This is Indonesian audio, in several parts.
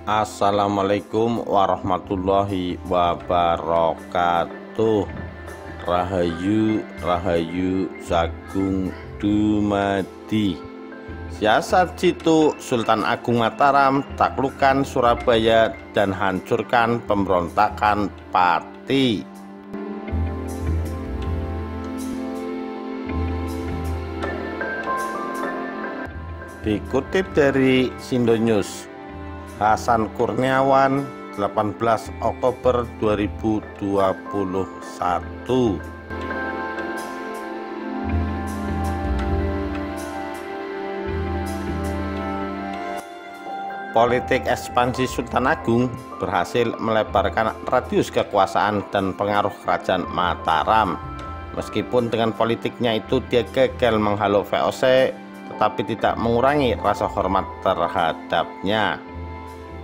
Assalamualaikum warahmatullahi wabarakatuh. Rahayu Rahayu Sagung Dumadi. Siasat jitu Sultan Agung Mataram taklukkan Surabaya dan hancurkan pemberontakan Pati. Dikutip dari Sindonews, Hasan Kurniawan, 18 Oktober 2021. Politik ekspansi Sultan Agung berhasil melebarkan radius kekuasaan dan pengaruh kerajaan Mataram. Meskipun dengan politiknya itu dia gagal menghalau VOC, tetapi tidak mengurangi rasa hormat terhadapnya.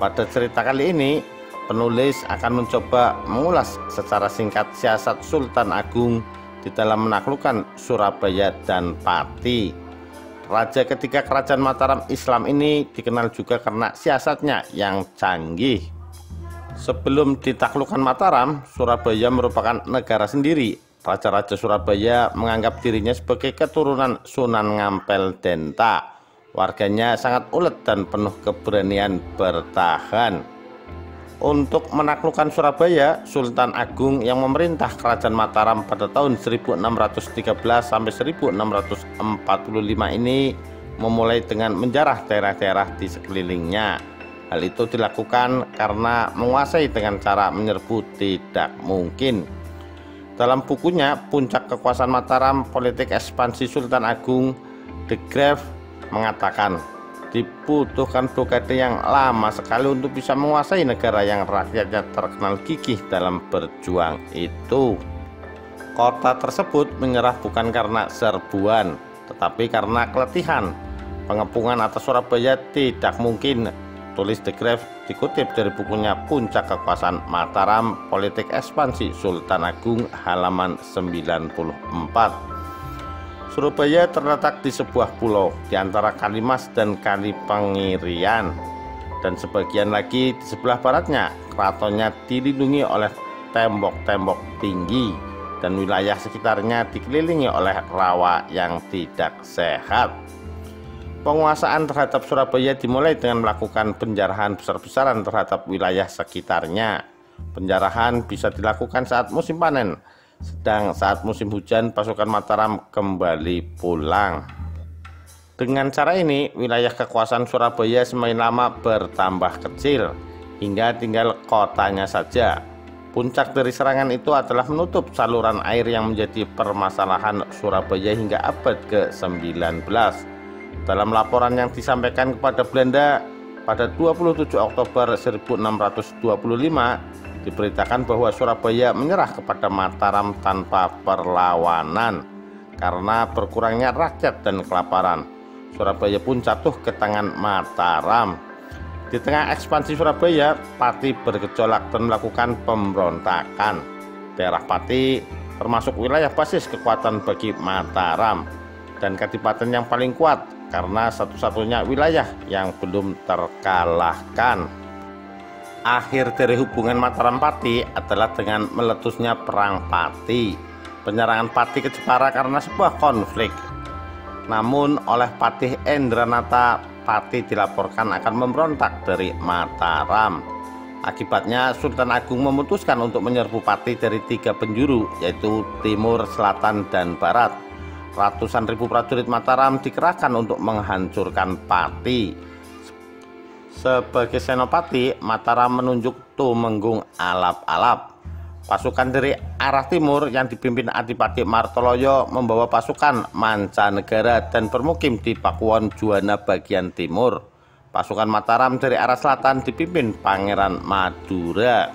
Pada cerita kali ini, penulis akan mencoba mengulas secara singkat siasat Sultan Agung di dalam menaklukkan Surabaya dan Pati. Raja ketiga kerajaan Mataram Islam ini dikenal juga karena siasatnya yang canggih. Sebelum ditaklukkan Mataram, Surabaya merupakan negara sendiri. Raja-raja Surabaya menganggap dirinya sebagai keturunan Sunan Ngampel Denta. Warganya sangat ulet dan penuh keberanian bertahan. Untuk menaklukkan Surabaya, Sultan Agung yang memerintah kerajaan Mataram pada tahun 1613 sampai 1645 ini memulai dengan menjarah daerah-daerah di sekelilingnya. Hal itu dilakukan karena menguasai dengan cara menyerbu tidak mungkin. Dalam bukunya Puncak Kekuasaan Mataram, Politik Ekspansi Sultan Agung, De Graaf mengatakan dibutuhkan blokade yang lama sekali untuk bisa menguasai negara yang rakyatnya terkenal gigih dalam berjuang itu. Kota tersebut menyerah bukan karena serbuan, tetapi karena keletihan. Pengepungan atas Surabaya tidak mungkin, tulis De Graaf dikutip dari bukunya Puncak Kekuasaan Mataram, Politik Ekspansi Sultan Agung halaman 94. Surabaya terletak di sebuah pulau di antara Kalimas dan Kali Pengirian, dan sebagian lagi di sebelah baratnya. Keratonnya dilindungi oleh tembok-tembok tinggi dan wilayah sekitarnya dikelilingi oleh rawa yang tidak sehat. Penguasaan terhadap Surabaya dimulai dengan melakukan penjarahan besar-besaran terhadap wilayah sekitarnya. Penjarahan bisa dilakukan saat musim panen, sedang saat musim hujan pasukan Mataram kembali pulang. Dengan cara ini, wilayah kekuasaan Surabaya semakin lama bertambah kecil hingga tinggal kotanya saja. Puncak dari serangan itu adalah menutup saluran air yang menjadi permasalahan Surabaya hingga abad ke-19. Dalam laporan yang disampaikan kepada Belanda pada 27 Oktober 1625, diberitakan bahwa Surabaya menyerah kepada Mataram tanpa perlawanan karena berkurangnya rakyat dan kelaparan. Surabaya pun jatuh ke tangan Mataram. Di tengah ekspansi Surabaya, Pati bergejolak dan melakukan pemberontakan. Daerah Pati termasuk wilayah basis kekuatan bagi Mataram dan kadipaten yang paling kuat karena satu-satunya wilayah yang belum terkalahkan. Akhir dari hubungan Mataram Pati adalah dengan meletusnya Perang Pati. Penyerangan Pati ke Jepara karena sebuah konflik. Namun oleh Patih Endranata, Pati dilaporkan akan memberontak dari Mataram. Akibatnya Sultan Agung memutuskan untuk menyerbu Pati dari 3 penjuru, yaitu timur, selatan, dan barat. Ratusan ribu prajurit Mataram dikerahkan untuk menghancurkan Pati. Sebagai senopati, Mataram menunjuk Tumenggung Alap-Alap. Pasukan dari arah timur yang dipimpin Adipati Martoloyo membawa pasukan mancanegara dan bermukim di Pakuwon Juwana bagian timur. Pasukan Mataram dari arah selatan dipimpin Pangeran Madura.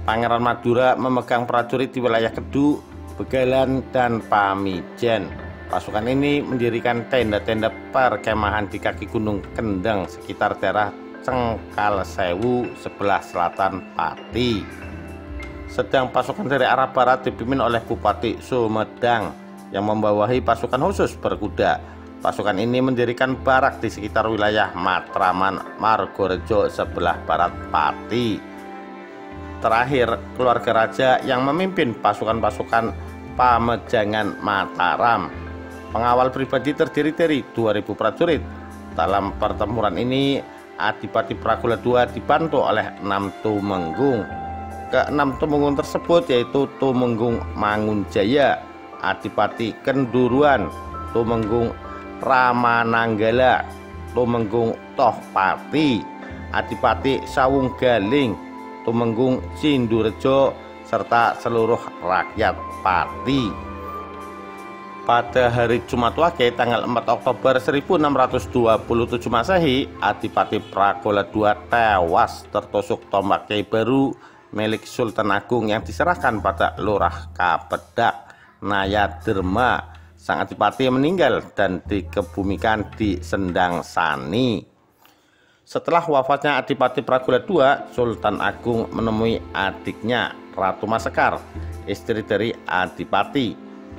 Pangeran Madura memegang prajurit di wilayah Kedu, Begalan, dan Pamijen. Pasukan ini mendirikan tenda-tenda perkemahan di kaki Gunung Kendeng sekitar daerah Cengkalsewu sebelah selatan Pati. Sedang pasukan dari arah barat dipimpin oleh Bupati Sumedang yang membawahi pasukan khusus berkuda. Pasukan ini mendirikan barak di sekitar wilayah Matraman, Margorejo sebelah barat Pati. Terakhir, keluarga raja yang memimpin pasukan-pasukan Pamejangan Mataram. Pengawal pribadi terdiri dari 2.000 prajurit. Dalam pertempuran ini, Adipati Pragola II dibantu oleh 6 tumenggung. Ke-6 tumenggung tersebut yaitu Tumenggung Mangunjaya, Adipati Kenduruan, Tumenggung Ramananggala, Tumenggung Tohpati, Adipati Sawunggaling, Tumenggung Cindurejo, serta seluruh rakyat Pati. Pada hari Jumat Wage tanggal 4 Oktober 1627 Masehi, Adipati Pragola II tewas tertusuk tombak Kyai Baru milik Sultan Agung yang diserahkan pada Lurah Kapedak Nayaderma. Sang Adipati meninggal dan dikebumikan di Sendang Sani. Setelah wafatnya Adipati Pragola II, Sultan Agung menemui adiknya Ratu Masekar, istri dari Adipati.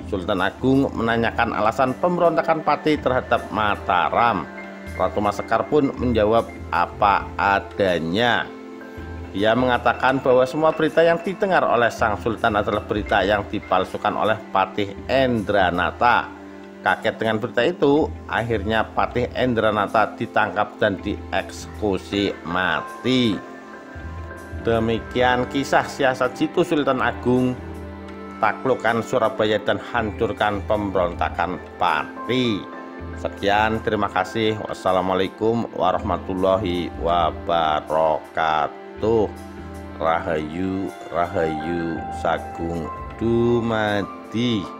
Sultan Agung menanyakan alasan pemberontakan Pati terhadap Mataram. Ratu Masekar pun menjawab apa adanya. Dia mengatakan bahwa semua berita yang didengar oleh sang sultan adalah berita yang dipalsukan oleh Patih Endranata. Kaget dengan berita itu, akhirnya Patih Endranata ditangkap dan dieksekusi mati. Demikian kisah siasat jitu Sultan Agung, taklukkan Surabaya dan hancurkan pemberontakan Pati. Sekian, terima kasih. Wassalamualaikum warahmatullahi wabarakatuh. Rahayu Rahayu Sagung Dumadi.